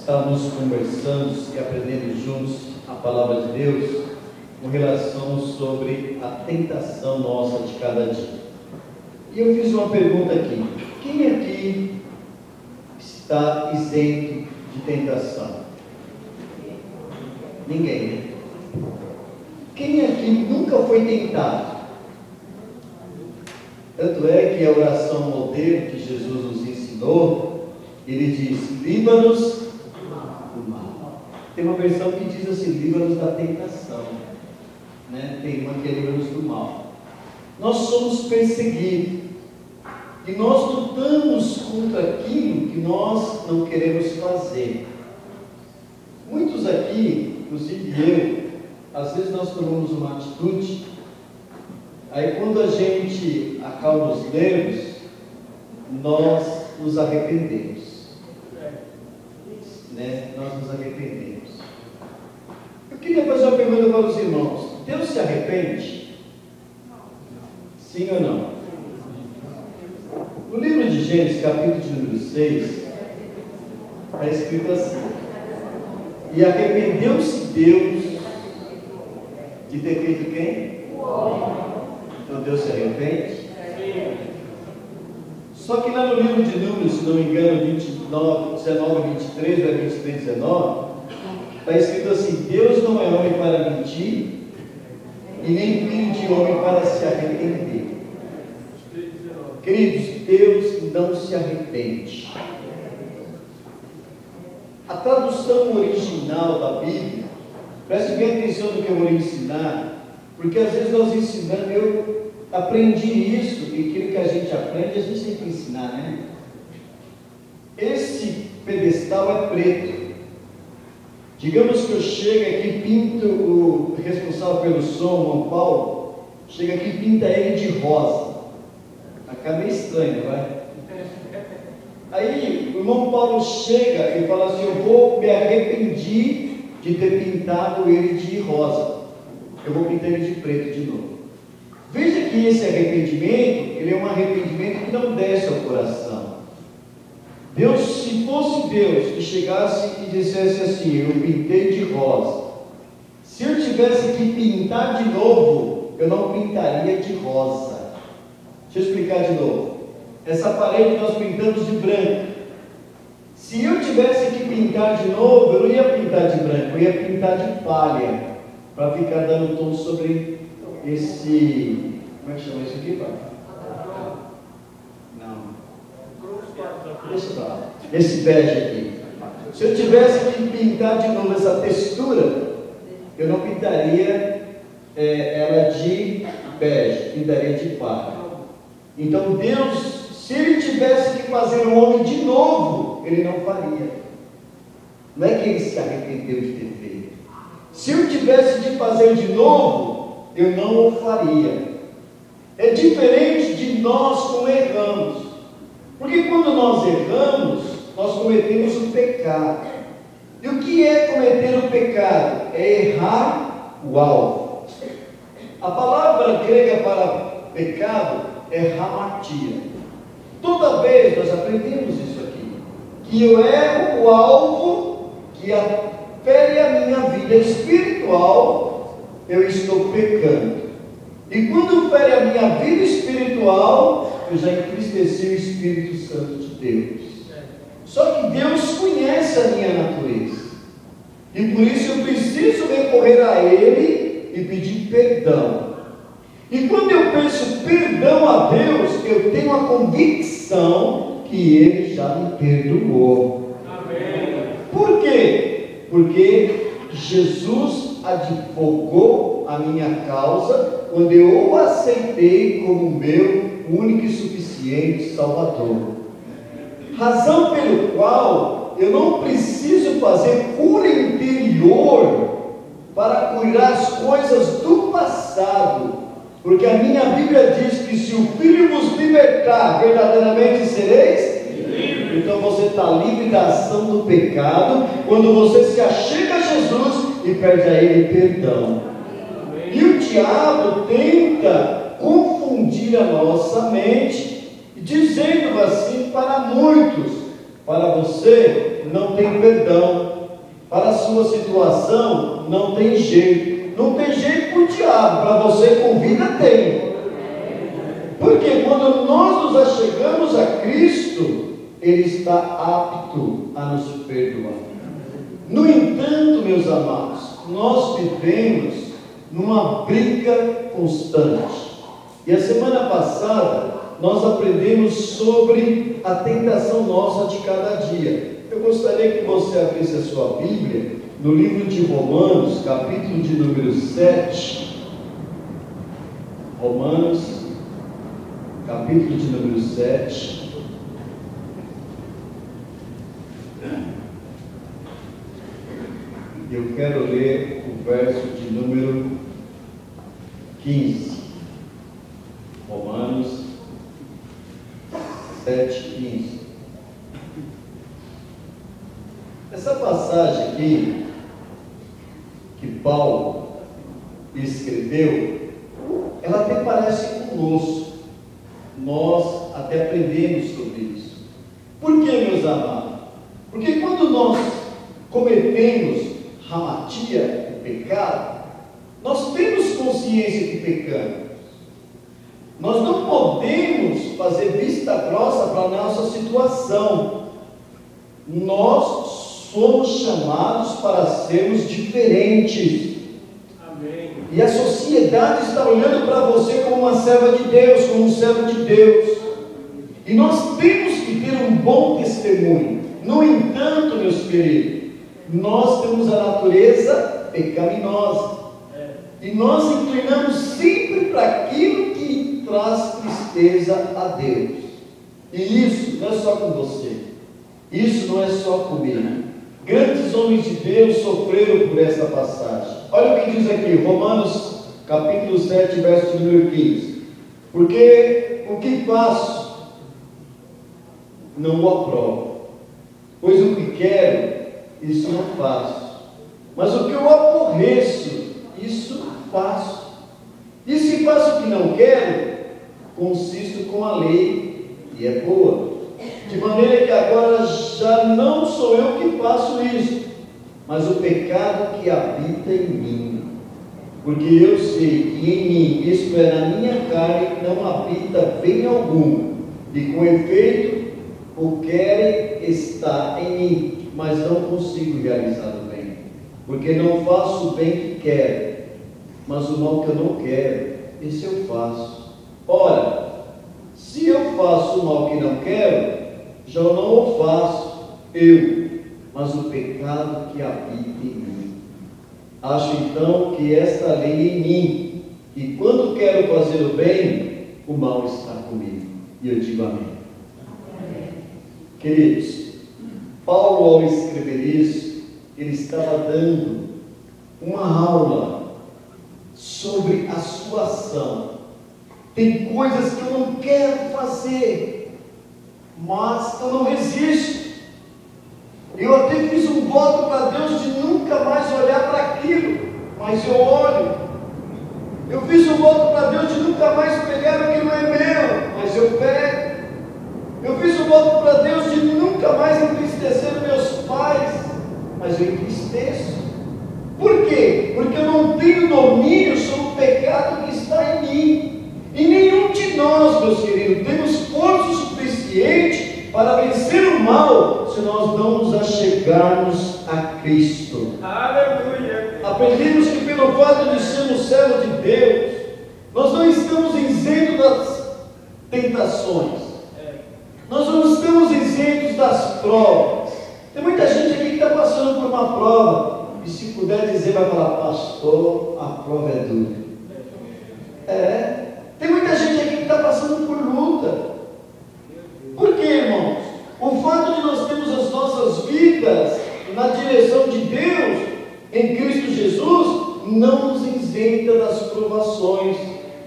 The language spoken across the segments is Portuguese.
estamos conversando e aprendendo juntos a palavra de Deus com relação sobre a tentação nossa de cada dia. E eu fiz uma pergunta aqui: quem aqui está isento de tentação? Ninguém, né? Quem aqui nunca foi tentado? Tanto é que a oração modelo que Jesus nos ensinou, ele diz: livra-nos do mal. Tem uma versão que diz assim: livra-nos da tentação, né? Tem uma que é livra-nos do mal. Nós somos perseguidos e nós lutamos contra aquilo que nós não queremos fazer. Muitos aqui, inclusive eu, às vezes nós tomamos uma atitude, aí quando a gente acalma os nervos, nós nos arrependemos, né? Nós nos arrependemos. Eu queria fazer uma pergunta para os irmãos: Deus se arrepende? Sim ou não? No livro de Gênesis, capítulo de número 6, está escrito assim: e arrependeu-se Deus de ter feito quem? O homem. Então Deus se arrepende? Só que lá no livro de Números, se não me engano, 19, 23, ou 23, 19, está escrito assim: Deus não é homem para mentir, e nem filho de homem para se arrepender. Queridos, Deus não se arrepende. A tradução original da Bíblia, preste bem atenção no que eu vou lhe ensinar, porque às vezes nós ensinamos, eu aprendi isso, e aquilo que a gente aprende, a gente tem que ensinar, né? Esse pedestal é preto. Digamos que eu chego aqui, pinto o responsável pelo som, João Paulo, chega aqui e pinta ele de rosa. Acaba meio estranho, vai? Aí o irmão Paulo chega e fala assim: eu vou me arrepender de ter pintado ele de rosa, eu vou pintar ele de preto de novo. Veja que esse arrependimento, ele é um arrependimento que não desce ao coração. Deus, se fosse Deus que chegasse e dissesse assim: eu pintei de rosa, se eu tivesse que pintar de novo, eu não pintaria de rosa. Deixa eu explicar de novo. Essa parede nós pintamos de branco. Se eu tivesse que pintar de novo, eu não ia pintar de branco, eu ia pintar de palha, para ficar dando tom sobre esse... Como é que chama isso aqui, pai? Não. Deixa pra lá. Esse bege aqui. Se eu tivesse que pintar de novo essa textura, eu não pintaria ela de bege, pintaria de palha. Então Deus, se Ele tivesse que fazer um homem de novo, Ele não faria. Não é que Ele se arrependeu de ter feito. Se eu tivesse de fazer de novo, eu não o faria. É diferente de nós como erramos. Porque quando nós erramos, nós cometemos o pecado. E o que é cometer o pecado? É errar o alvo. A palavra grega para pecado é hamartia. Toda vez nós aprendemos isso aqui, que eu erro o alvo que fere a minha vida espiritual, eu estou pecando. E quando fere a minha vida espiritual, eu já entristeci o Espírito Santo de Deus. Só que Deus conhece a minha natureza, e por isso eu preciso recorrer a Ele e pedir perdão. E quando eu peço perdão a Deus, eu tenho a convicção que Ele já me perdoou. Amém. Por quê? Porque Jesus advogou a minha causa quando eu o aceitei como meu único e suficiente Salvador. Razão pelo qual eu não preciso fazer cura interior para curar as coisas do passado. Porque a minha Bíblia diz que se o Filho vos libertar, verdadeiramente sereis livres. Então você está livre da ação do pecado, quando você se achega a Jesus e pede a Ele perdão. E o diabo tenta confundir a nossa mente, dizendo assim para muitos: para você não tem perdão. Para a sua situação, não tem jeito. Não tem jeito para o diabo, para você com vida tem. Porque quando nós nos achegamos a Cristo, Ele está apto a nos perdoar. No entanto, meus amados, nós vivemos numa briga constante. E a semana passada, nós aprendemos sobre a tentação nossa de cada dia. Eu gostaria que você abrisse a sua Bíblia no livro de Romanos, capítulo de número 7. Romanos, capítulo de número 7. Eu quero ler o verso de número 15. Romanos 7:15. Essa passagem aqui, que Paulo escreveu, ela até parece conosco. Nós até aprendemos sobre isso. Por que, meus amados? Porque quando nós cometemos hamatia, pecado, nós temos consciência que pecamos. Nós não podemos fazer vista grossa para a nossa situação. Nós somos chamados para sermos diferentes. Amém. E a sociedade está olhando para você como uma serva de Deus, como um servo de Deus. E nós temos que ter um bom testemunho. No entanto, meus queridos, nós temos a natureza pecaminosa. E nós inclinamos sempre para aquilo que traz tristeza a Deus. E isso não é só com você. Isso não é só comigo. Grandes homens de Deus sofreram por essa passagem. Olha o que diz aqui, Romanos capítulo 7, verso número 15. Porque o que faço não o aprovo, pois o que quero, isso não faço, mas o que eu aborreço, isso faço. E se faço o que não quero, consisto com a lei, e é boa. De maneira que agora já não sou eu que faço isso, mas o pecado que habita em mim. Porque eu sei que em mim, isto é, na minha carne, não habita bem algum. E com efeito, o quero está em mim, mas não consigo realizar o bem. Porque não faço o bem que quero, mas o mal que eu não quero, esse eu faço. Ora, se eu faço o mal que não quero, já não o faço eu, mas o pecado que habita em mim. Acho então que esta lei em mim, e quando quero fazer o bem, o mal está comigo. E eu digo amém. Amém. Queridos, Paulo, ao escrever isso, ele estava dando uma aula sobre a sua ação. Tem coisas que eu não quero fazer, mas eu não resisto. Eu até fiz um voto para Deus de nunca mais olhar para aquilo, mas eu olho. Eu fiz um voto para Deus de nunca mais pegar o que não é meu, mas eu pego. Eu fiz um voto para Deus de nunca mais entristecer meus pais, mas eu entristeço. Por quê? Porque eu não tenho domínio sobre o pecado que está em mim. E nenhum de nós, meus queridos, temos força suficiente para vencer o mal se nós não nos achegarmos a Cristo. Aleluia! Aprendemos que pelo fato de sermos servos de Deus, nós não estamos isentos das tentações. Nós não estamos isentos das provas. Tem muita gente aqui que está passando por uma prova, e se puder dizer, vai falar, pastor, a prova é dura. Tem muita gente aqui que está passando por luta. Por quê, irmãos? O fato de nós termos as nossas vidas na direção de Deus, em Cristo Jesus, não nos isenta das provações.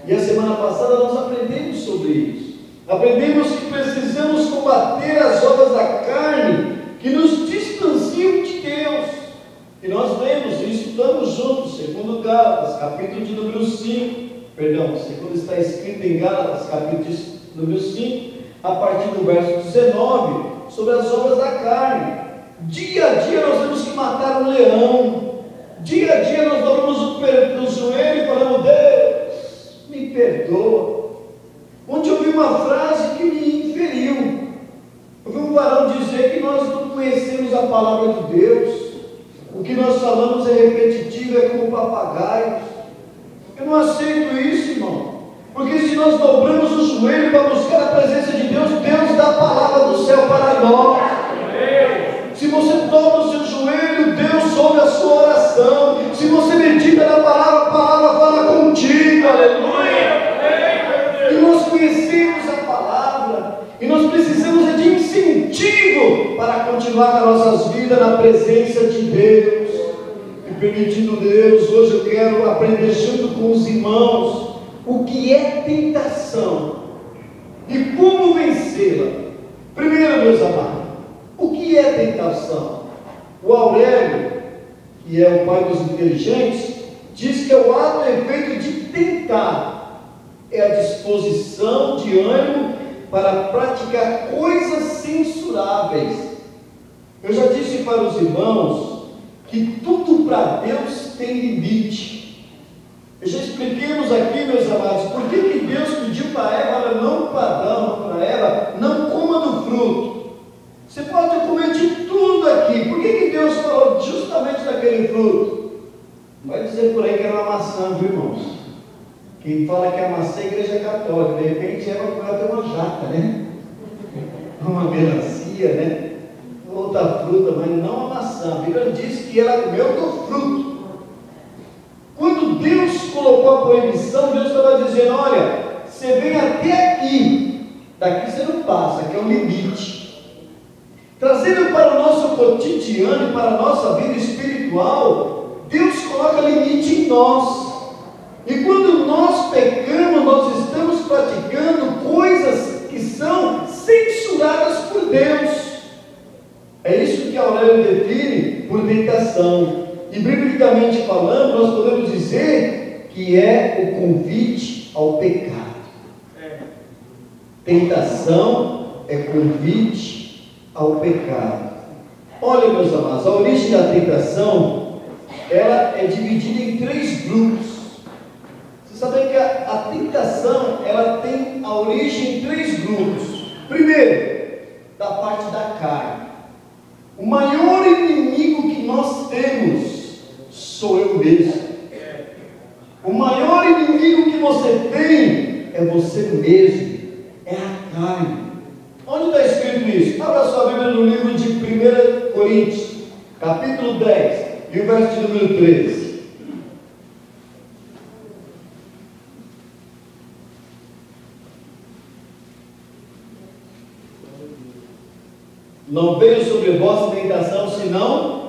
E a semana passada nós aprendemos sobre isso. Aprendemos que precisamos combater as obras da carne que nos distanciam de Deus. E nós lemos e estudamos juntos, segundo Gálatas, capítulo de número 5. Perdão, segundo está escrito em Gálatas, capítulo de número 5, a partir do verso 19, sobre as obras da carne. Dia a dia nós temos que matar um leão. Dia a dia nós dobramos o joelho e falamos: Deus, me perdoa. Ontem eu ouvi uma frase que me feriu. Eu vi um varão dizer que nós não conhecemos a palavra de Deus. O que nós falamos é repetitivo, é como papagaios. Eu não aceito isso, irmão. Porque se nós dobramos o joelho para buscar a presença de Deus, Deus dá a palavra do céu para nós. Se você dobra o seu joelho, Deus ouve a sua oração. Se você medita na palavra, a palavra fala contigo. Aleluia! E nós conhecemos a palavra, e nós precisamos de incentivo para continuar nas nossas vidas na presença de Deus. E permitindo Deus, hoje eu quero aprender junto com os irmãos o que é tentação e como vencê-la. Primeiro, meus amados, o que é tentação? O Aurélio, que é o pai dos inteligentes, diz que é o ato e efeito de tentar, é a disposição de ânimo para praticar coisas censuráveis. Eu já disse para os irmãos que tudo para Deus tem limite. Eu já expliquemos aqui, meus amados, por que Deus pediu para Eva, não para Adão, para Eva, não coma do fruto. Você pode comer de tudo aqui. Por que Deus falou justamente daquele fruto? Não vai dizer por aí que era uma maçã, viu, irmãos? Quem fala que a maçã é a igreja católica, de repente Eva comeu até uma jaca, né? Uma melancia, né? Outra fruta, mas não a maçã. A Bíblia diz que ela comeu do fruto. Quando Deus colocou a proibição, Deus estava dizendo: olha, você vem até aqui, daqui você não passa, aqui é o limite. Trazendo para o nosso cotidiano, para a nossa vida espiritual, Deus coloca limite em nós. E quando nós pecamos, nós estamos praticando coisas que são censuradas por Deus. É isso que Aurélio define por tentação. E biblicamente falando, nós podemos dizer que é o convite ao pecado. Tentação é convite ao pecado. Olha, meus amados, a origem da tentação, ela é dividida em 3 grupos. Você sabe que a tentação, ela tem a origem em 3 grupos. Primeiro, da parte da carne. O maior inimigo que nós temos sou eu mesmo. O maior inimigo que você tem é você mesmo, é a carne. Onde está escrito isso? Abra sua Bíblia no livro de 1 Coríntios, capítulo 10, e o verso de número 13. Não veio sobre vós tentação, senão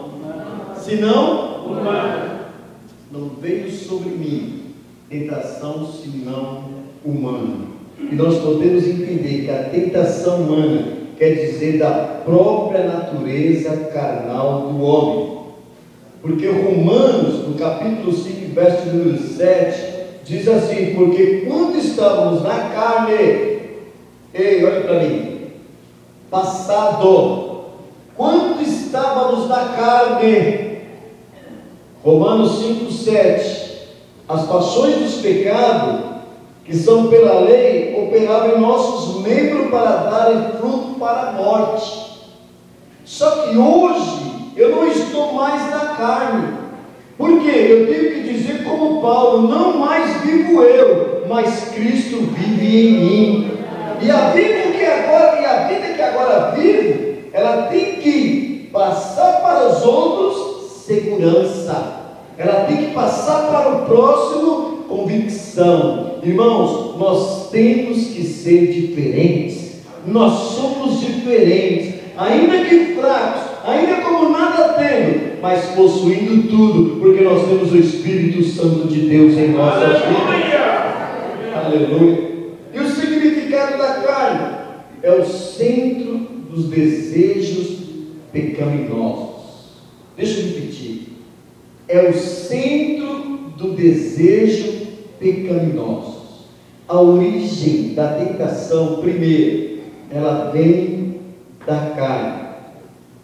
não veio sobre mim tentação, senão humana. E nós podemos entender que a tentação humana quer dizer da própria natureza carnal do homem. Porque Romanos, no capítulo 5, verso número 7, diz assim: porque quando estávamos na carne, ei, olha para mim, passado, quando estávamos na carne, Romanos 5, 7, as paixões dos pecados, que são pela lei, operavam em nossos membros para darem fruto para a morte. Só que hoje, eu não estou mais na carne. Por quê? Eu tenho que dizer como Paulo: não mais vivo eu, mas Cristo vive em mim. E a vida que agora vivo, ela tem que passar para os outros segurança. Ela tem que passar para o próximo convicção. Irmãos, nós temos que ser diferentes. Nós somos diferentes, ainda que fracos, ainda como nada tendo, mas possuindo tudo, porque nós temos o Espírito Santo de Deus em nossas vidas. Aleluia. E o significado da carne é o centro dos desejos pecaminosos. Deixa eu repetir. É o centro do desejo pecaminoso. A origem da tentação, primeiro, ela vem da carne.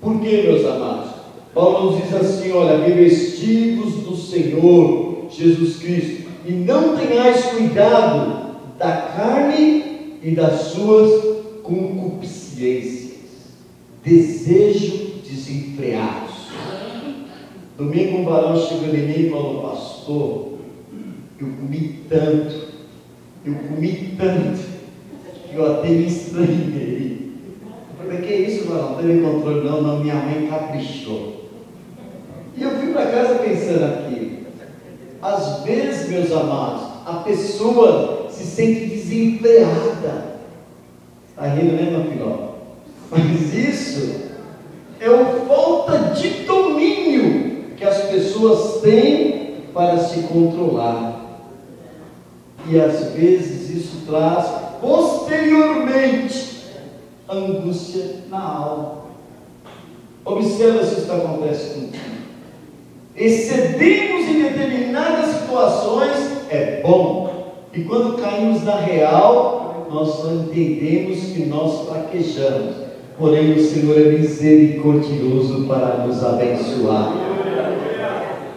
Por quê, meus amados? Paulo nos diz assim: olha, revestivos do Senhor Jesus Cristo, e não tenhais cuidado da carne e das suas concupiscências, desejo desenfreados. Domingo um varão chegou em mim e falou: pastor, eu comi tanto, que eu até me estranhei. Eu falei: que é isso, varão? Não teve controle? Não, minha mãe caprichou. E eu fui para casa pensando aqui, às vezes, meus amados, a pessoa se sente desenfreada. Está rindo, né, meu filho? Mas isso é uma falta de domínio que as pessoas têm para se controlar. E às vezes isso traz posteriormente angústia na alma. Observa se isso acontece contigo. Excedemos em determinadas situações, é bom, e quando caímos na real, nós só entendemos que nós fraquejamos, porém o Senhor é misericordioso para nos abençoar.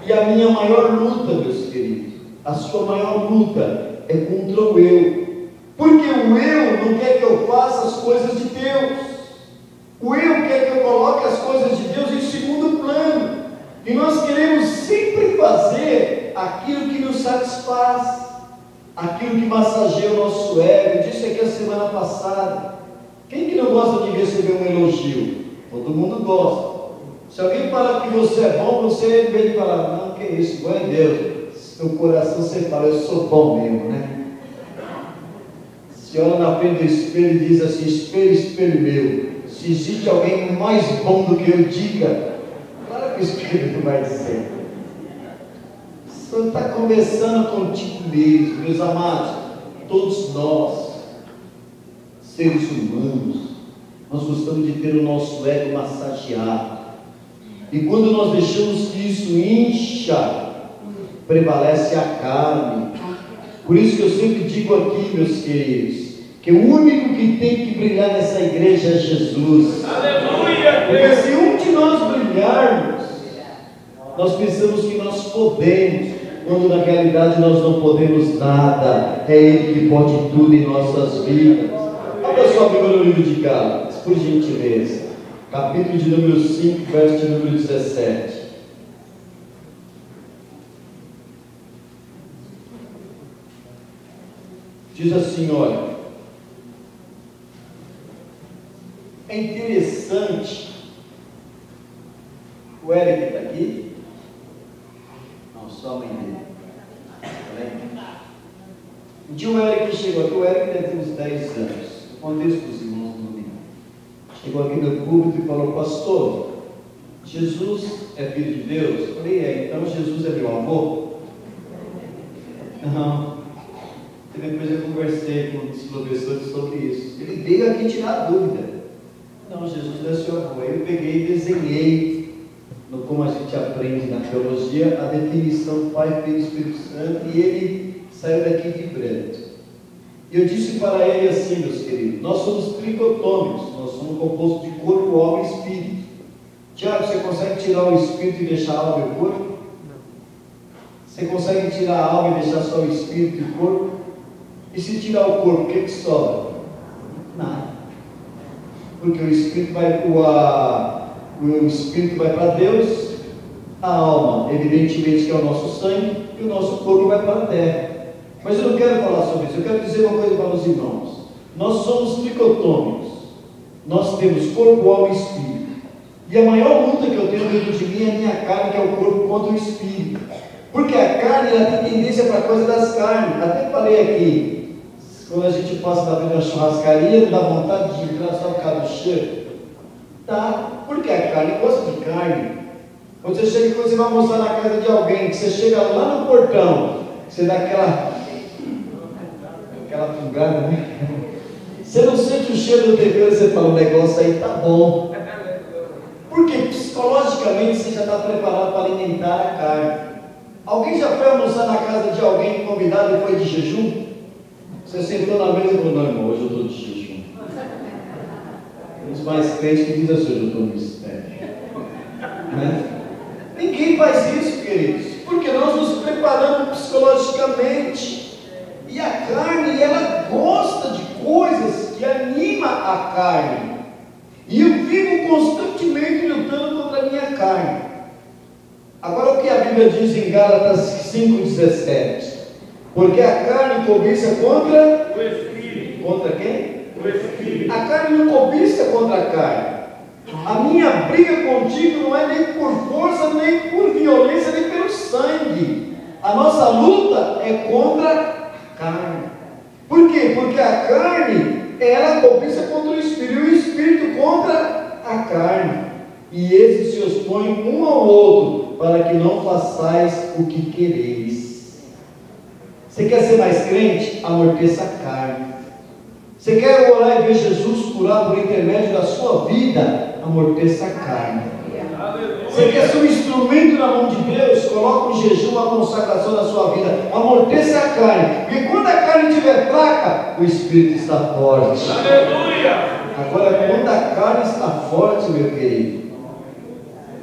E a minha maior luta, meus queridos, a sua maior luta é contra o eu, porque o eu não quer que eu faça as coisas de Deus, o eu quer que eu coloque as coisas de Deus em segundo plano. E nós queremos sempre fazer aquilo que nos satisfaz, aquilo que massageia o nosso ego. Eu disse aqui a semana passada: quem que não gosta de receber um elogio? Todo mundo gosta. Se alguém falar que você é bom, você, em vez de falar: não, que isso, glória a Deus, no coração você fala: eu sou bom mesmo, né? Se olha na frente do espelho e diz assim: espelho, espelho meu, se existe alguém mais bom do que eu, diga. Claro que o Espírito vai dizer. O Senhor está conversando contigo mesmo, meus amados. Todos nós, seres humanos, nós gostamos de ter o nosso ego massageado. E quando nós deixamos que isso incha, prevalece a carne. Por isso que eu sempre digo aqui, meus queridos, que o único que tem que brilhar nessa igreja é Jesus. Aleluia! Porque se um de nós brilharmos, nós pensamos que nós podemos, quando na realidade nós não podemos nada. É Ele que pode tudo em nossas vidas. Abra sua Bíblia no livro de Gálatas, por gentileza, capítulo de número 5, verso de número 17. Diz assim: olha, é interessante. O Eric está aqui? Não, só a mãe dele. Um dia o Eric chegou aqui. O Eric deve ter uns 10 anos. Eu contei isso para os irmãos no domingo. Chegou aqui no púlpito e falou: pastor, Jesus é filho de Deus? Eu falei: é, então Jesus é meu avô? Não. E depois eu conversei com os professores sobre isso. Ele veio aqui tirar a dúvida. Não, Jesus não é seu avô. Aí eu peguei e desenhei, como a gente aprende na teologia, a definição Pai, Filho e Espírito Santo, e ele saiu daqui vibrando. E eu disse para ele assim: meus queridos, nós somos tricotômicos, nós somos compostos de corpo, alma e espírito. Tiago, você consegue tirar o espírito e deixar a alma e o corpo? Você consegue tirar a alma e deixar só o espírito e o corpo? E se tirar o corpo, o que sobra? Nada. Porque o espírito vai para Deus, a alma, evidentemente, que é o nosso sangue, e o nosso corpo vai para a terra. Mas eu não quero falar sobre isso. Eu quero dizer uma coisa para os irmãos: nós somos tricotômicos. Nós temos corpo, alma e espírito. E a maior luta que eu tenho dentro de mim é a minha carne, que é o corpo, contra o espírito. Porque a carne, ela tem tendência para a coisa das carnes. Até falei aqui, quando a gente passa na frente da churrascaria, dá vontade de entrar só por causa do cheiro. Tá? Porque a carne gosta de carne. Quando você vai almoçar na casa de alguém, que você chega lá no portão, você dá aquela fungada, né? Você não sente o cheiro do tempero, você fala: o negócio aí tá bom. Porque psicologicamente você já está preparado para alimentar a carne. Alguém já foi almoçar na casa de alguém convidado e foi de jejum? Você sentou na mesa e falou: não, irmão, hoje eu estou de jejum. Tem uns mais crentes que dizem assim: hoje eu estou no mistério. né? Ninguém faz isso, queridos, porque nós nos preparamos psicologicamente. E a carne, ela gosta de coisas que animam a carne. E eu vivo constantemente lutando contra a minha carne. Agora, o que a Bíblia diz em Gálatas 5,17? Porque a carne cobiça contra O Espírito. Contra quem? O Espírito. A carne não cobiça contra a carne. A minha briga contigo não é nem por força, nem por violência, nem pelo sangue. A nossa luta é contra a carne. Por quê? Porque a carne, ela cobiça contra o Espírito, e o Espírito contra a carne. E esses se expõem um ao outro, para que não façais o que quereis. Você quer ser mais crente? Amorteça a carne. Você quer orar e ver Jesus curar por intermédio da sua vida? Amorteça a carne. Você quer ser um instrumento na mão de Deus? Coloque um jejum, uma consagração na sua vida. Amorteça a carne. Porque quando a carne estiver fraca, o Espírito está forte. Aleluia! Agora, quando a carne está forte, meu querido,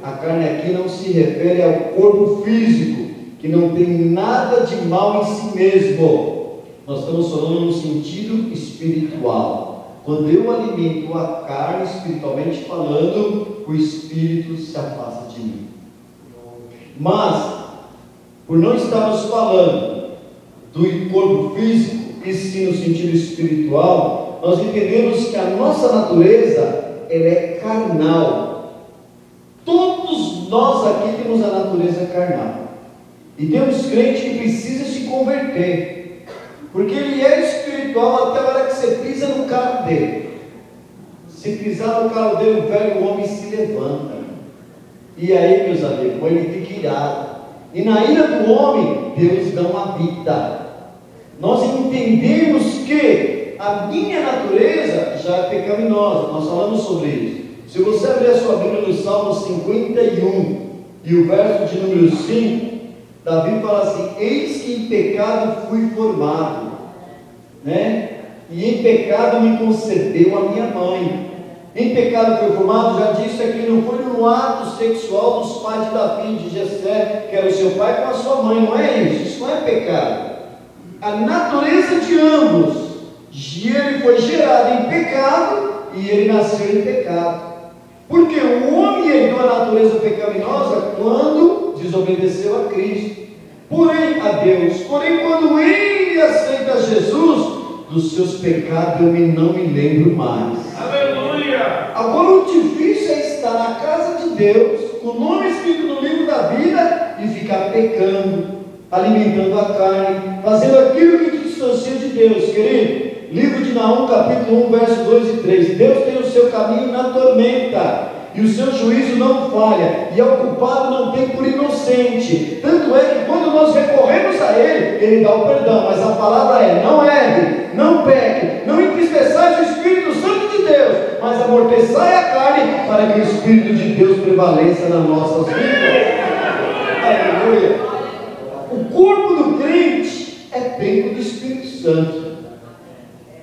a carne aqui não se refere ao corpo físico, que não tem nada de mal em si mesmo. Nós estamos falando no sentido espiritual. Quando eu alimento a carne, espiritualmente falando, o Espírito se afasta de mim. Mas, por não estarmos falando do corpo físico, e sim no sentido espiritual, nós entendemos que a nossa natureza, ela é carnal. Todos nós aqui temos a natureza carnal. E temos crente que precisa se converter. Porque ele é espiritual até a hora que você pisa no carro dele. Se pisar no carro dele, o velho homem se levanta. E aí, meus amigos, ele fica irado. E na ira do homem, Deus não habita. Nós entendemos que a minha natureza já é pecaminosa. Nós falamos sobre isso. Se você abrir a sua Bíblia no Salmo 51 e o verso de número 5, Davi fala assim: eis que em pecado fui formado, né? E em pecado me concebeu a minha mãe. Em pecado fui formado, já disse aqui, não foi no ato sexual dos pais de Davi, de Jessé, que era o seu pai com a sua mãe, não é isso não é pecado. A natureza de ambos, ele foi gerado em pecado e ele nasceu em pecado. Porque o homem herdou a natureza pecaminosa quando desobedeceu a Cristo, porém a Deus. Porém, quando ele aceita Jesus, dos seus pecados eu não me lembro mais. Aleluia! Agora, o difícil é estar na casa de Deus, com o nome escrito no livro da vida, e ficar pecando, alimentando a carne, fazendo aquilo que te distancia de Deus, querido. Livro de Naum, capítulo 1, versos 2 e 3. Deus tem o seu caminho na tormenta, e o seu juízo não falha, e ao culpado não tem por inocente. Tanto é que quando nós recorremos a Ele, Ele dá o perdão. Mas a palavra é: não erre, não peque, não entristeçais o Espírito Santo de Deus, mas amorteçai a carne, para que o Espírito de Deus prevaleça nas nossas vidas. Aleluia! O corpo do crente é templo do Espírito Santo.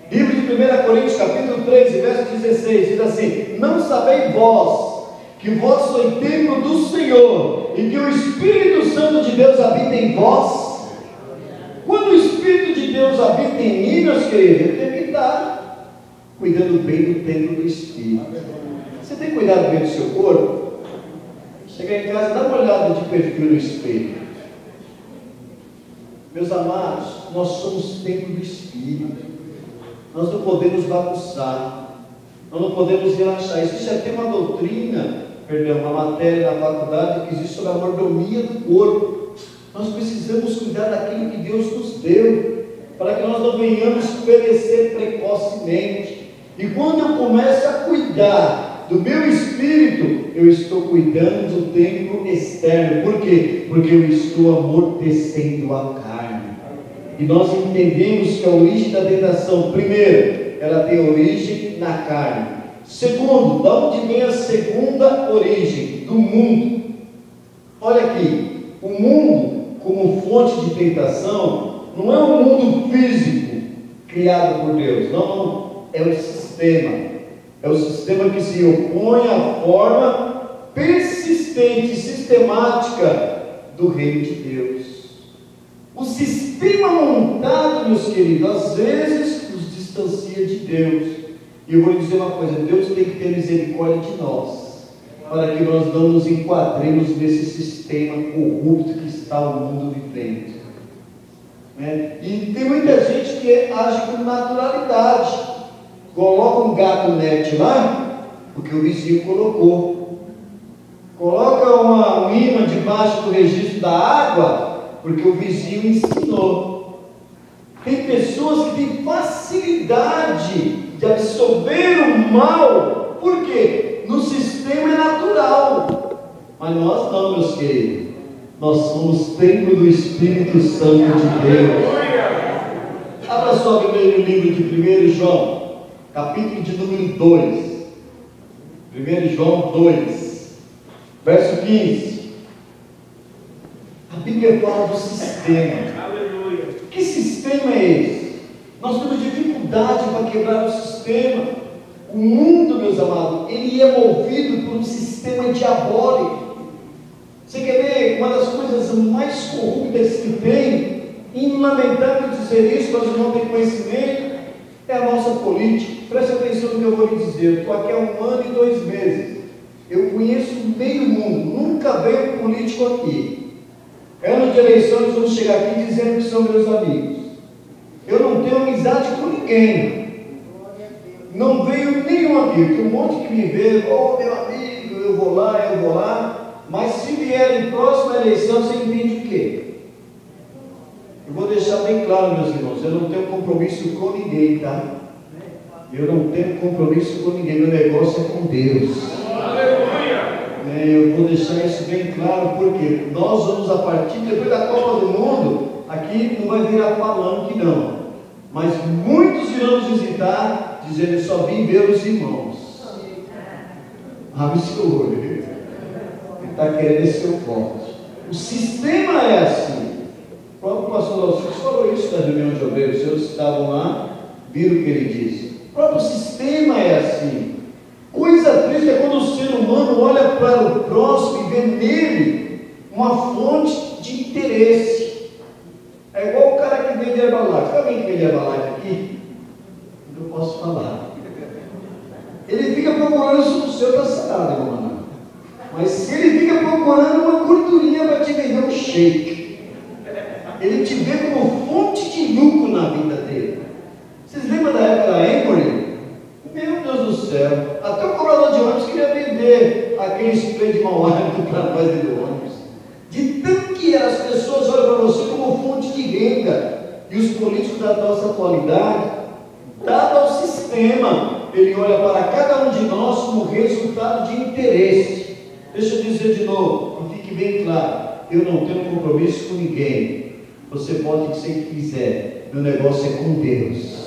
Livro de 1 Coríntios, capítulo 13, verso 16, diz assim: não sabeis vós que vós sois templo do Senhor, e que o Espírito Santo de Deus habita em vós? Quando o Espírito de Deus habita em mim, meus queridos, eu tenho que estar cuidando bem do templo do Espírito. Você tem cuidado bem do seu corpo? Chegar em casa, dá uma olhada de perfil no espelho. Meus amados, nós somos templo do Espírito. Nós não podemos bagunçar, nós não podemos relaxar. Existe até uma doutrina, uma matéria na faculdade que existe sobre a mordomia do corpo. Nós precisamos cuidar daquilo que Deus nos deu, para que nós não venhamos perecer precocemente. E quando eu começo a cuidar do meu espírito, eu estou cuidando do templo externo. Por quê? Porque eu estou amortecendo a carne. E nós entendemos que a origem da tentação, primeiro, ela tem origem na carne. Segundo, de onde vem a segunda origem? Do mundo. Olha aqui, o mundo como fonte de tentação não é um mundo físico criado por Deus, não, é o sistema. É o sistema que se opõe à forma persistente consistente, sistemática do reino de Deus. O sistema montado, meus queridos, às vezes nos distancia de Deus. E eu vou lhe dizer uma coisa: Deus tem que ter misericórdia de nós, para que nós não nos enquadremos nesse sistema corrupto que está o mundo vivendo. E tem muita gente que age com naturalidade, coloca um gato net lá, porque o vizinho colocou, coloca um imã debaixo do registro da água, porque o vizinho ensinou. Tem pessoas que têm facilidade de absorver o mal, por quê? No sistema é natural, mas nós não, meus queridos. Nós somos templo do Espírito Santo de Deus. Abra sua Bíblia no livro de 1 João, capítulo de número 2. 1 João 2, verso 15. A Bíblia fala do sistema. Aleluia. Que sistema é esse? Nós temos dificuldade para quebrar o sistema. O mundo, meus amados, ele é movido por um sistema diabólico. Você quer ver uma das coisas mais corruptas que tem? Lamentável dizer isso, mas não tem conhecimento, é a nossa política. Preste atenção no que eu vou lhe dizer. Eu estou aqui há 1 ano e 2 meses. Eu conheço meio mundo, nunca veio um político aqui. Ano de eleições, vamos chegar aqui dizendo que são meus amigos. Eu não tenho amizade com ninguém. Não veio nenhum amigo. Tem um monte que me vê, oh meu amigo, eu vou lá. Mas se vier em próxima eleição, você entende o quê? Eu vou deixar bem claro, meus irmãos, eu não tenho compromisso com ninguém, tá? Eu não tenho compromisso com ninguém, meu negócio é com Deus. Eu vou deixar isso bem claro, porque nós vamos, a partir depois da Copa do Mundo, aqui não vai virar palanque não, mas muitos irão nos visitar, dizendo: eu só vim ver os irmãos. Abre seu olho, ele está querendo esse seu voto. O sistema é assim. O próprio pastor Alcides falou isso na reunião de obreiros. Os senhores estavam lá, viram o que ele disse. O próprio sistema é assim. Coisa triste é quando o ser humano olha para o próximo e vê nele uma fonte de interesse. É igual o cara que vende Herbalife. Sabe alguém que vende Herbalife aqui? Eu posso falar. Ele fica procurando se o seu está sarado, irmão. Mas se ele fica procurando uma gordurinha para te vender um shake, ele te vê como fonte de lucro na vida dele. Vocês lembram da época da Emory? Meu Deus do céu, até o cobrador de ônibus queria vender aquele spray de mau hálito para nós do ônibus. De tanto que as pessoas olham para você como fonte de renda. E os políticos da nossa atualidade, dado ao sistema, ele olha para cada um de nós como resultado de interesse. Deixa eu dizer de novo, que fique bem claro: eu não tenho compromisso com ninguém. Você pode ser que quiser, meu negócio é com Deus.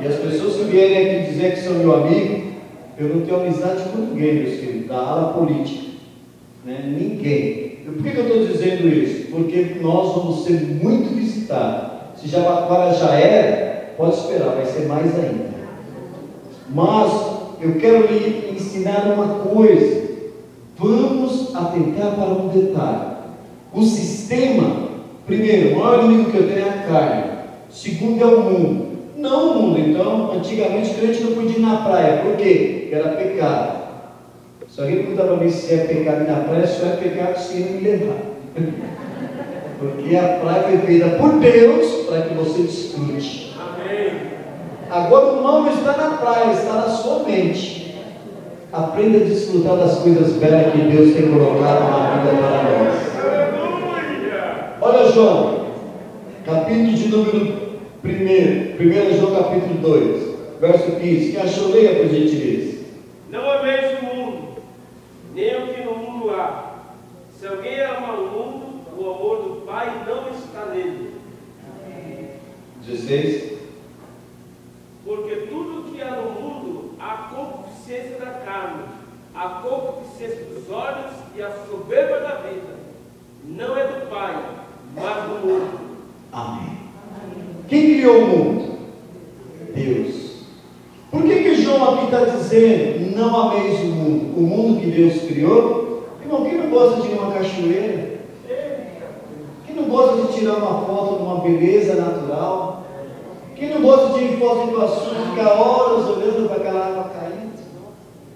E as pessoas que vierem aqui dizer que são meu amigo, eu não tenho amizade com ninguém, meus queridos, da ala política, ninguém. Por que eu estou dizendo isso? Porque nós vamos ser muito visitados. Se Jabaquara já era, pode esperar, vai ser mais ainda. Mas eu quero lhe ensinar uma coisa. Vamos atentar para um detalhe. O sistema, primeiro, o maior inimigo que eu tenho é a carne. Segundo é o mundo. Não o mundo, então, antigamente o crente não podia ir na praia. Por quê? Era pecado. Se alguém perguntar para mim se é pecado ir na praia, só é pecado se ele me levar. Porque a praia foi feita por Deus para que você desfrute. Amém. Agora o mal não está na praia, está na sua mente. Aprenda a desfrutar das coisas belas que Deus tem colocado na vida para nós. Olha João, capítulo de número 1 João capítulo 2, verso 15. Quem achou, leia por gentileza. Não ameis o mundo, nem o que no mundo há. Se alguém ama o mundo, o amor do Pai não está nele. 16. Porque tudo que há no mundo, a concupiscência da carne, a concupiscência dos olhos e a soberba da vida, não é do Pai, mas do mundo. Amém. Quem criou o mundo? Deus. Por que João aqui está dizendo: não ameis o mundo? O mundo que Deus criou? Irmão, quem não não gosta de ir numa cachoeira? Quem não gosta de tirar uma foto de uma beleza natural? Quem não gosta de ir em Foz do Iguaçu e ficar horas olhando para aquela água caindo?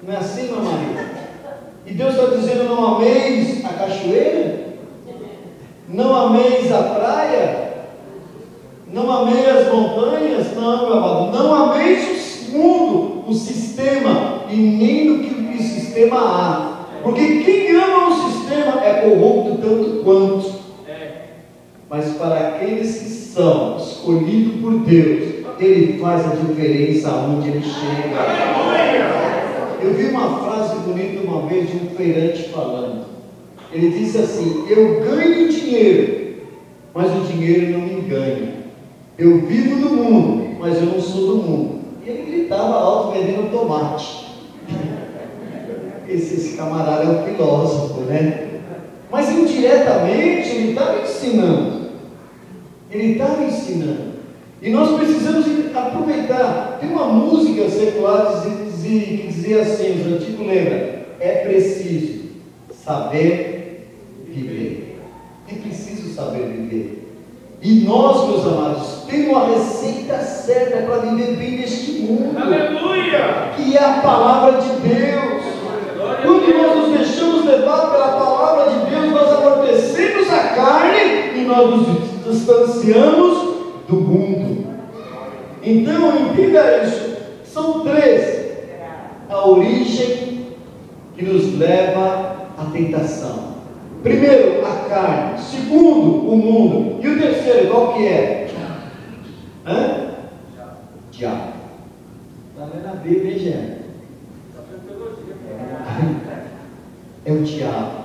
Não é assim, meu marido? E Deus está dizendo: não ameis a cachoeira? Não ameis a praia? Não ameis as montanhas? Não, meu amado. Não ameis o mundo, o sistema, e nem no que o sistema há. Porque quem ama o sistema é corrupto tanto quanto. Mas para aqueles que são escolhidos por Deus, Ele faz a diferença aonde Ele chega. Eu vi uma frase bonita uma vez de um feirante falando. Ele disse assim: eu ganho dinheiro, mas o dinheiro não me engana. Eu vivo no mundo, mas eu não sou do mundo. E ele gritava alto vendendo tomate. Esse camarada é um filósofo, né? Mas indiretamente ele estava ensinando. Ele estava ensinando. E nós precisamos aproveitar. Tem uma música secular que dizia assim, os antigos lembram: é preciso saber viver. É preciso saber viver. E nós, meus amados, temos uma receita certa para viver bem neste mundo. Aleluia! Que é a palavra de Deus. Quando nós nos deixamos levar pela palavra de Deus, nós amortecemos a carne e nós nos distanciamos do mundo. Então, entenda isso. São três: a origem que nos leva à tentação. Primeiro, a carne. Segundo, o mundo. E o terceiro, qual que é? Diabo. Está lendo a Bíblia, hein, gente? É o diabo.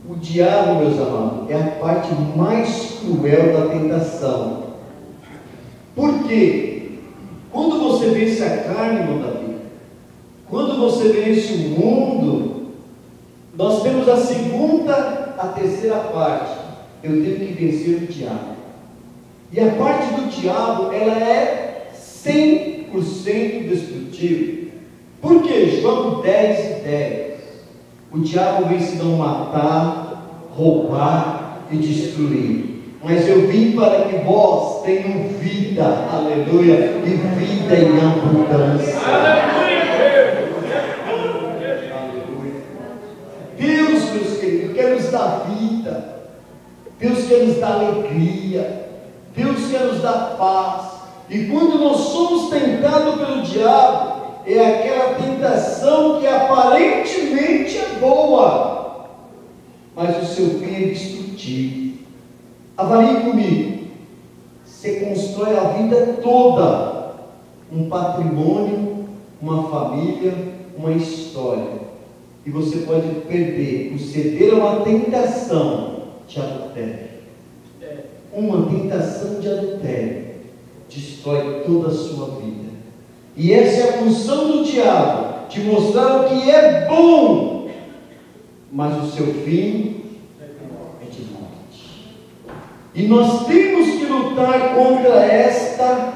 O diabo, meus amados, é a parte mais cruel da tentação. Por quê? Quando você vence a carne, irmão Davi, quando você vence o mundo, nós temos a segunda, a terceira parte. Eu tenho que vencer o diabo. E a parte do diabo, ela é 100% destrutiva. Por quê? João 10:10. O diabo vem se não matar, roubar e destruir. Mas eu vim para que vós tenham vida, aleluia, e vida em abundância. Aleluia. Deus, meus queridos, quer nos dar vida. Deus quer nos dar alegria. Deus quer nos dar paz. E quando nós somos tentados pelo diabo, é aquela tentação que aparentemente é boa, mas o seu fim é destrutivo. Avalie comigo. Você constrói a vida toda, um patrimônio, uma família, uma história, e você pode perder, por ceder a uma tentação de adultério. Uma tentação de adultério destrói toda a sua vida. E essa é a função do diabo, te mostrar o que é bom, mas o seu fim é de morte. E nós temos que lutar contra esta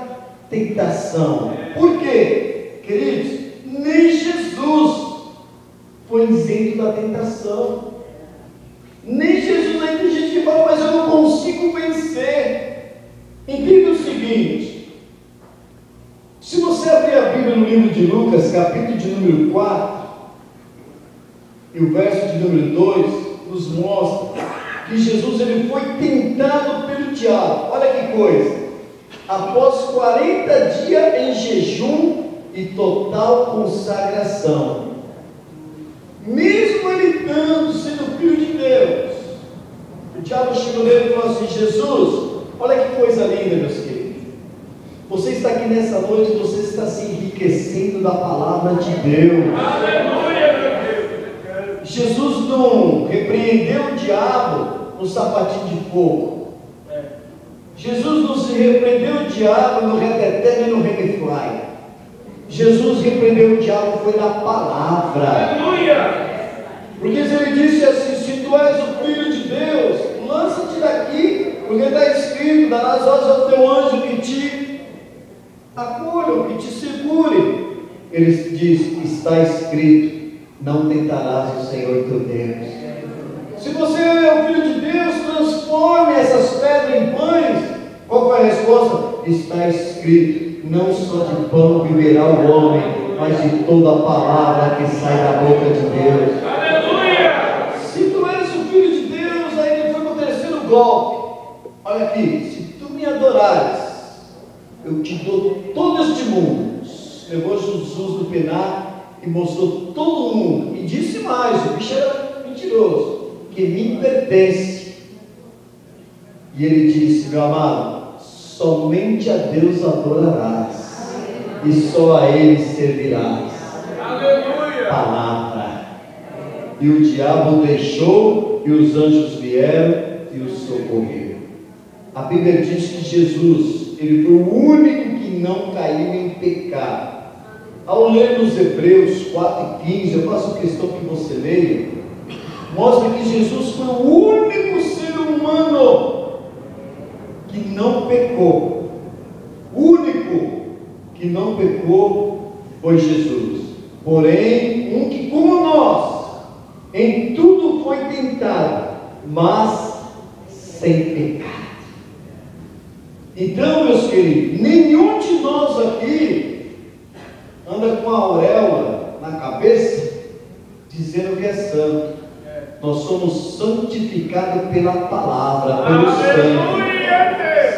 tentação. Por quê? Queridos, nem Jesus foi isento da tentação. Nem Jesus. Aí tem gente que fala: mas eu não consigo vencer. Entenda o seguinte: se você abrir a Bíblia no livro de Lucas, capítulo de número 4, e o verso de número 2, nos mostra que Jesus ele foi tentado pelo diabo. Olha que coisa: após 40 dias em jejum e total consagração, mesmo ele estando sendo filho de Deus, o diabo chegou nele e falou assim: Jesus, olha que coisa linda, meus queridos. Você está aqui nessa noite, você está se enriquecendo da palavra de Deus. Aleluia, meu Deus. Jesus não repreendeu o diabo no sapatinho de fogo. Jesus não se repreendeu o diabo no reteté e no remifly. Jesus repreendeu o diabo foi na palavra. Aleluia. Porque ele disse assim: se tu és o filho de Deus, lança-te daqui, porque está escrito: darás asas ao teu anjo que te acolham, que te segure. Ele diz: está escrito: não tentarás o Senhor teu Deus. você é o Filho de Deus, transforme essas pedras em pães. Qual foi a resposta? Está escrito: não só de pão viverá o homem, mas de toda a palavra que sai da boca de Deus. Aleluia! Se tu eres o Filho de Deus, aí ele foi com o terceiro golpe. Olha aqui: se tu me adorares, eu te dou todo este mundo. Levou Jesus no penar e mostrou todo o mundo. E disse mais: o bicho era mentiroso, que me pertence. E ele disse: meu amado, somente a Deus adorarás, e só a Ele servirás. Aleluia! Palavra. E o diabo deixou, e os anjos vieram e o socorreram. A Bíblia diz que Jesus, ele foi o único que não caiu em pecado. Ao ler nos Hebreus 4:15, eu faço questão que você leia, mostra que Jesus foi o único ser humano que não pecou. O único que não pecou foi Jesus. Porém, um que, como nós, em tudo foi tentado, mas sem pecado. Então, meus queridos, nenhum de nós aqui anda com a auréola na cabeça dizendo que é santo. Nós somos santificados pela palavra, pelo sangue.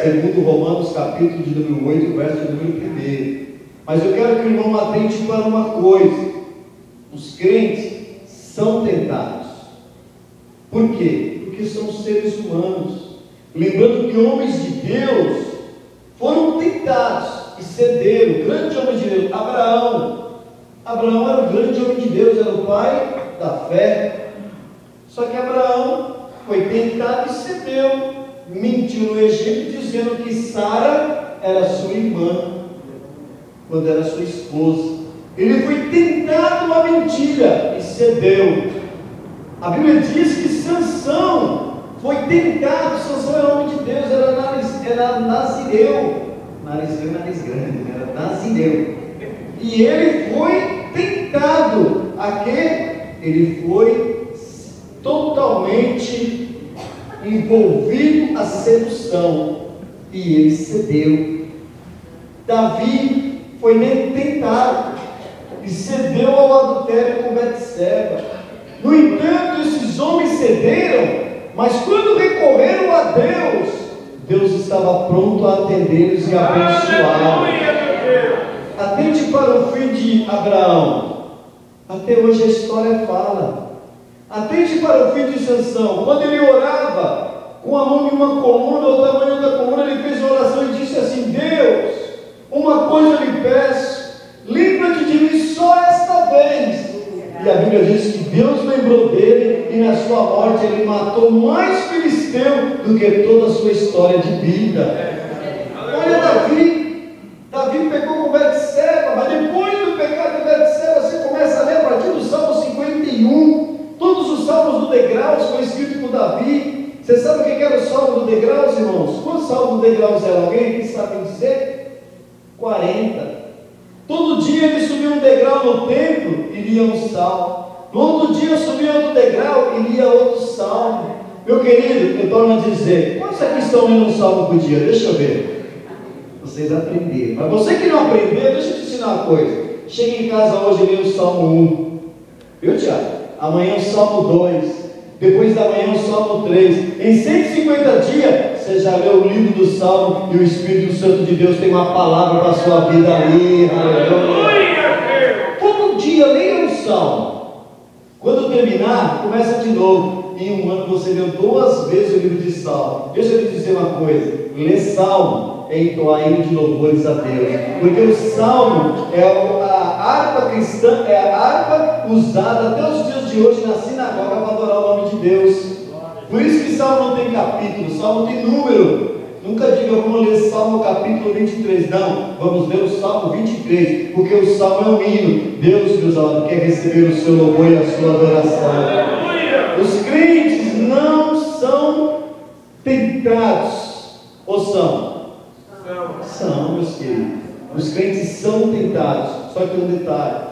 Segundo Romanos capítulo de número 8, verso de número 1. Mas eu quero que o irmão atente para uma coisa: os crentes são tentados. Por quê? Porque são seres humanos. Lembrando que homens de Deus foram tentados e cederam. O grande homem de Deus, Abraão era o grande homem de Deus, era o pai da fé. Só que Abraão foi tentado e cedeu. Mentiu no Egito dizendo que Sara era sua irmã, quando era sua esposa. Ele foi tentado uma mentira e cedeu. A Bíblia diz que Sansão foi tentado. Sansão era homem de Deus, era nazireu. Nariz grande, era nazireu. E ele foi tentado. A quê? Ele foi totalmente envolvido a sedução, e ele cedeu. Davi foi tentado e cedeu ao adultério com Betseba. No entanto, esses homens cederam, mas quando recorreram a Deus, Deus estava pronto a atendê-los e abençoá-los. Atente para o fim de Abraão. Até hoje a história fala. Atente para o fim de Sansão. Quando ele orava com a mão em uma coluna, o tamanho da coluna, ele fez uma oração e disse assim: Deus, uma coisa eu lhe peço, livra-te de mim só esta vez. E a Bíblia diz que Deus lembrou dele, e na sua morte ele matou mais filisteu do que toda a sua história de vida. Olha Davi pegou com Betseba, mas depois do pecado de Betseba, você começa a ler a partir do Salmo 51. Todos os salmos do degraus foi escrito por Davi. Você sabe o que era o salmo do degraus, irmãos? Quantos salmos do degraus eram? Alguém que sabe dizer? 40. Todo dia ele subia um degrau no templo e lia um salmo. No outro dia subia outro degrau e lia outro salmo. Meu querido, eu torno a dizer: quantos aqui estão lendo um salmo por dia? Deixa eu ver. Vocês aprenderam. Mas você que não aprendeu, deixa eu te ensinar uma coisa. Chega em casa hoje e lê o salmo 1. Viu, Tiago? Amanhã o salmo 2. Depois da manhã o salmo 3. Em 150 dias você já leu o livro do salmo, e o Espírito Santo de Deus tem uma palavra para a sua vida ali. Aleluia! Todo dia leia um salmo. Quando terminar, começa de novo. Em um ano você leu 2 vezes o livro de salmo. Deixa eu lhe dizer uma coisa: ler salmo é entoar hino de louvores a Deus, porque o salmo é a harpa cristã, é a harpa usada até os dias de hoje na sinagoga para adorar o nome de Deus. Por isso que salmo não tem capítulo, salmo tem número. Nunca diga: vamos ler salmo capítulo 23, não, vamos ler o salmo 23, porque o salmo é um hino. Deus, meus amados, quer receber o seu louvor e a sua adoração. Os crentes não são tentados, ou são? São, meus queridos. Os crentes são tentados. Só que um detalhe: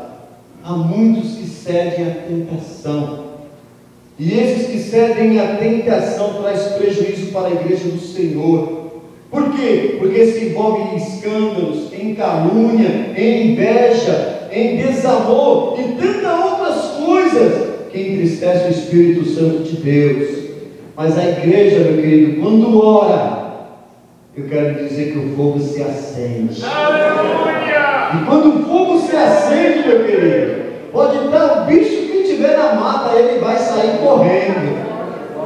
há muitos que cedem à tentação. E esses que cedem à tentação traz prejuízo para a igreja do Senhor. Por quê? Porque se envolve em escândalos, em calúnia, em inveja, em desamor e tantas outras coisas que entristece o Espírito Santo de Deus. Mas a igreja, meu querido, quando ora, eu quero dizer que o fogo se acende. Aleluia! E quando o fogo se acende, meu querido, pode estar o bicho que estiver na mata, ele vai sair correndo.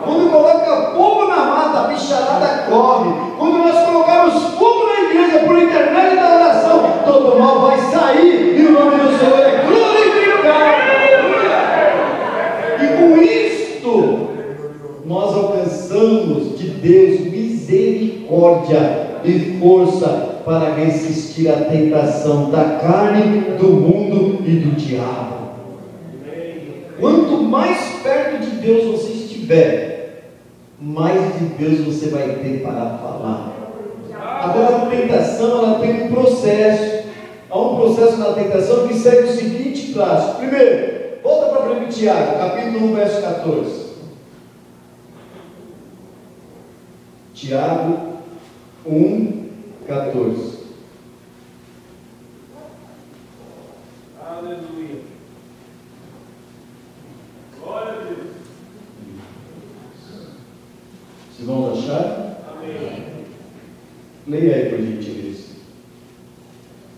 Quando coloca fogo na mata, a bicharada corre. Quando nós colocarmos fogo na igreja por intermédio da oração, todo mal vai sair e o nome do Senhor é glorificado. E com isto, nós alcançamos de Deus misericórdia e força para resistir à tentação da carne, do mundo e do diabo. Quanto mais perto de Deus você estiver, mais de Deus você vai ter para falar. Agora a tentação, ela tem um processo. Há um processo na tentação que segue o seguinte passo. Primeiro, volta para 1 Tiago, capítulo 1, verso 14. Tiago 1, 14. Aleluia. Glória a Deus. Vocês vão achar? Amém. Leia aí, por gentileza.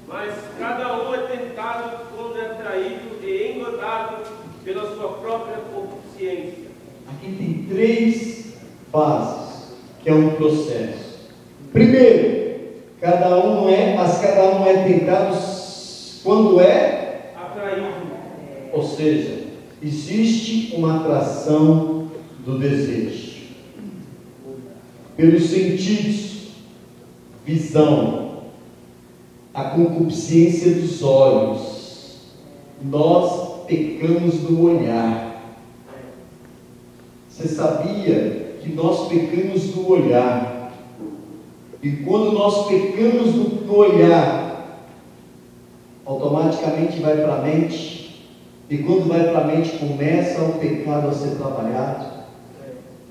Mas cada um é tentado quando é traído e engodado pela sua própria consciência. Aqui tem 3 bases, que é um processo. Primeiro, cada um é tentado quando é atraído. Ou seja, existe uma atração do desejo. Pelos sentidos, visão, a concupiscência dos olhos, nós pecamos no olhar. Você sabia que nós pecamos no olhar? E quando nós pecamos no olhar, automaticamente vai para a mente. E quando vai para a mente, começa o pecado a ser trabalhado.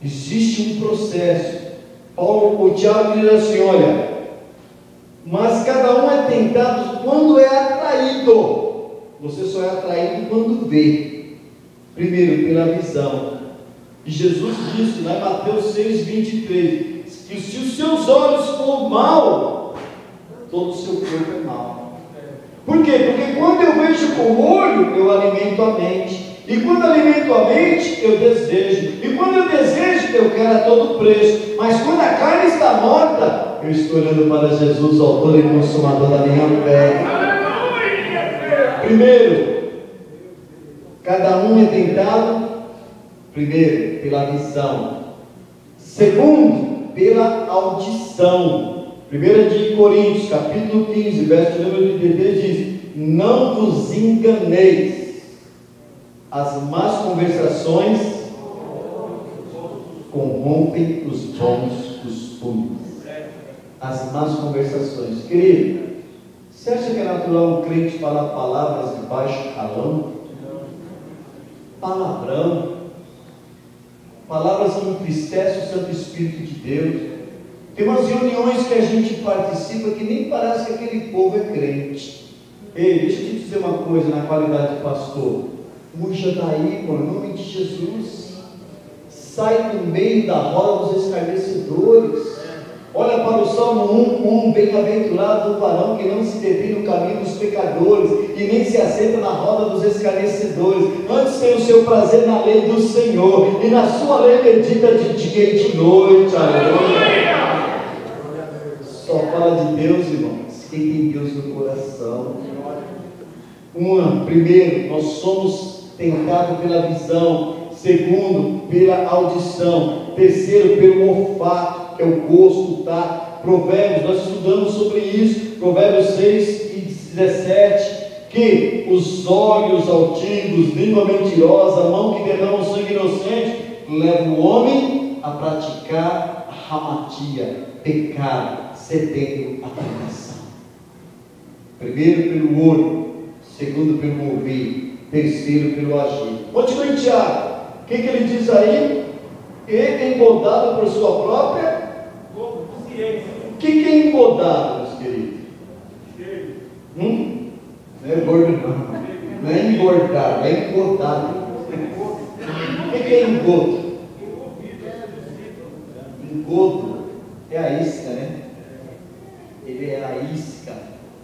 Existe um processo. O Tiago diz assim: olha, mas cada um é tentado quando é atraído. Você só é atraído quando vê. Primeiro, pela visão. E Jesus disse lá em Mateus 6, 23, que se os seus olhos for mal, todo o seu corpo é mal. Por quê? Porque quando eu vejo com o olho, eu alimento a mente. E quando alimento a mente, eu desejo. E quando eu desejo, eu quero a todo preço. Mas quando a carne está morta, eu estou olhando para Jesus, o autor e consumador da minha fé. Primeiro, cada um é tentado, primeiro, pela visão. Segundo, pela audição. 1 de Coríntios, capítulo 15, verso número 33 diz: não vos enganeis, as más conversações corrompem os bons costumes. As más conversações. Querido, você acha que é natural um crente falar palavras de baixo calão? Palavrão. Palavras que entristecem o Santo Espírito de Deus. Tem umas reuniões que a gente participa que nem parece que aquele povo é crente. Ei, deixa eu te dizer uma coisa na qualidade de pastor. Fuja daí, irmão, em nome de Jesus. Sai do meio da roda dos escarnecedores. Olha para o Salmo 1, bem-aventurado o varão que não se detém no caminho dos pecadores e nem se assenta na roda dos escarnecedores. Antes tem o seu prazer na lei do Senhor, e na sua lei medita de dia e de noite. Aleluia! Só fala de Deus, irmãos, quem tem Deus no coração. Primeiro, nós somos tentados pela visão. Segundo, pela audição. Terceiro, pelo olfato, que é o gosto, tá? Provérbios, nós estudamos sobre isso, Provérbios 6 e 17, que os olhos altivos, língua mentirosa, mão que derrama o sangue inocente, leva o homem a praticar hamatia, pecado, cedendo à tentação. Primeiro pelo olho, segundo pelo ouvir, terceiro pelo agir. Continua em Tiago, que ele diz aí? E engodado por sua própria consciência. O que é engodado, meus queridos? Não é gordo não. Não é engordar, é engodado. O que é engodo? Engodo é a isca, né? Ele é a isca.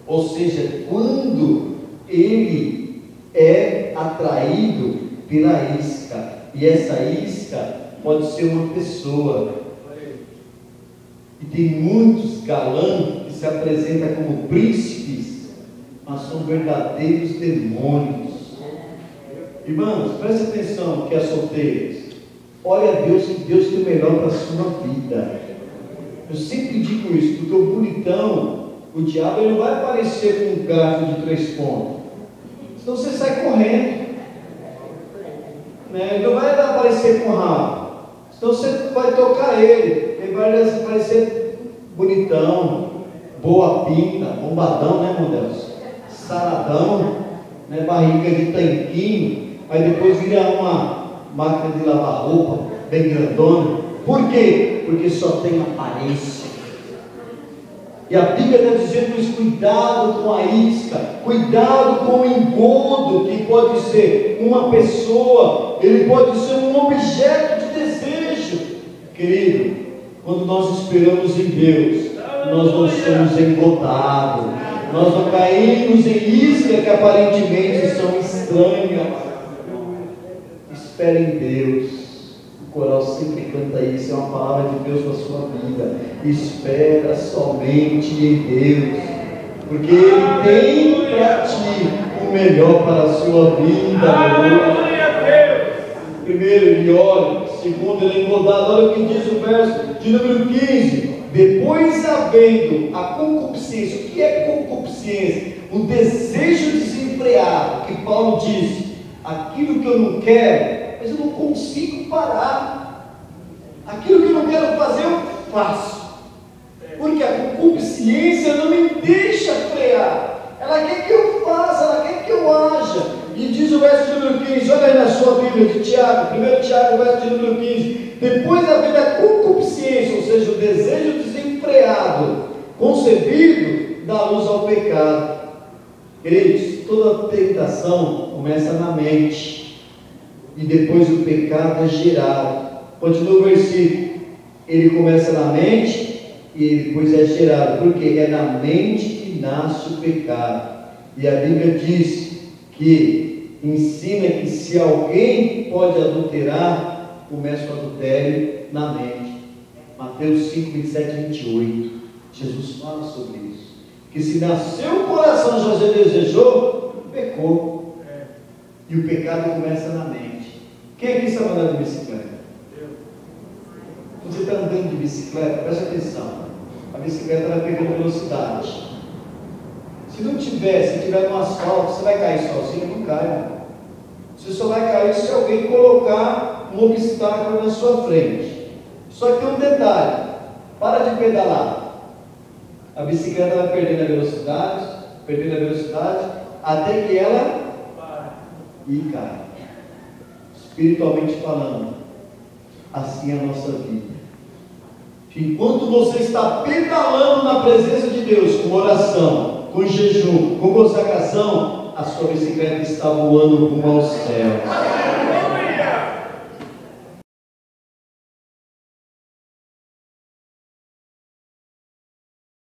Ou seja, quando ele é atraído pela isca, e essa isca pode ser uma pessoa. E tem muitos galãs que se apresentam como príncipes, mas são verdadeiros demônios. Irmãos, preste atenção que é solteiros. Olha a Deus, que Deus tem o melhor para a sua vida. Eu sempre digo isso, porque o bonitão, o diabo, ele não vai aparecer com um garfo de 3 pontos. Senão você sai correndo. Ele não vai aparecer com rabo. Senão você vai tocar ele. Ele vai aparecer bonitão, boa pinta, bombadão, né, meu Deus? Saradão, né, barriga de tanquinho. Aí depois vira uma máquina de lavar roupa, bem grandona. Por quê? Porque só tem aparência. E a Bíblia está dizendo isso: cuidado com a isca, cuidado com o engodo, que pode ser uma pessoa, ele pode ser um objeto de desejo. Querido, quando nós esperamos em Deus, nós não somos engodados, nós não caímos em isca que aparentemente são estranhas. Espere em Deus. O coral sempre canta isso, é uma palavra de Deus na sua vida. Espera somente em Deus, porque Ele tem para ti o melhor para a sua vida. Aleluia, Deus! Primeiro ele olha, segundo ele é engodado. Olha o que diz o verso de número 15: depois, havendo a concupiscência. O que é concupiscência? O desejo desenfreado, que Paulo disse: aquilo que eu não quero, mas eu não consigo parar. Aquilo que eu não quero fazer, eu faço. Porque a concupiscência não me deixa frear. Ela quer que eu faça, ela quer que eu haja. E diz o verso de número 15, olha aí na sua Bíblia de Tiago, 1 Tiago, verso de número 15: depois da vida a concupiscência, ou seja, o desejo desenfreado, concebido, dá luz ao pecado. Queridos, toda tentação começa na mente. E depois o pecado é gerado. Continua o versículo. Ele começa na mente e depois é gerado. Porque é na mente que nasce o pecado. E a Bíblia diz que ensina que se alguém pode adulterar, começa o adultério na mente. Mateus 5, 27 e 28. Jesus fala sobre isso. Que se nasceu o coração, José desejou, pecou. E o pecado começa na mente. Quem aqui sabe andar de bicicleta? Você está andando de bicicleta, preste atenção. A bicicleta vai pegando velocidade. Se tiver no asfalto, você vai cair sozinho? Não cai, não. Você só vai cair se alguém colocar um obstáculo na sua frente. Só que tem um detalhe: para de pedalar. A bicicleta vai perdendo a velocidade, até que ela cai. Espiritualmente falando, assim é a nossa vida. Enquanto você está pedalando na presença de Deus, com oração, com jejum, com consagração, a sua bicicleta está voando rumo aos céus.